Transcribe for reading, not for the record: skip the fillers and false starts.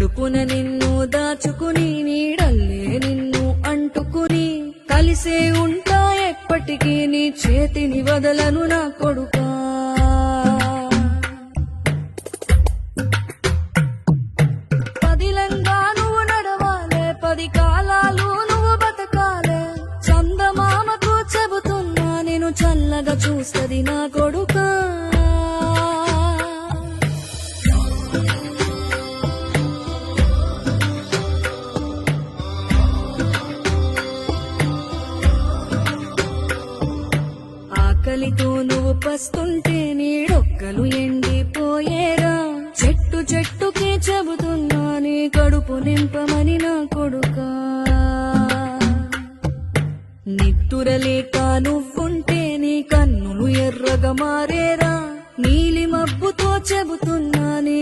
కడుపున నిన్ను దాచుకుని నీడల్లే నిన్ను అంటుకుని కలిసే ఉంటా ఎప్పటికీ నీ చేతిని వదలను నా కొడుకా. పదిలంగా నువ్వు నడవాలే, 10 కాలాలు నువ్వు బతకాలే. చందమామకు చెబుతున్నా నేను చల్లగా చూస్తది నా కొడుకా. ఆకలితో నువ్వు పస్తుంటే నీడొక్కలు ఎండిపోయేరా. చెట్టు చెట్టుకి చెబుతున్నా నీ కడుపు నింపమని నా కొడుకా. నిద్దురలేక నువ్వుంటే నీ కన్నులు ఎర్రగా మారేరా. నీలి మబ్బుతో చెబుతున్నా నీ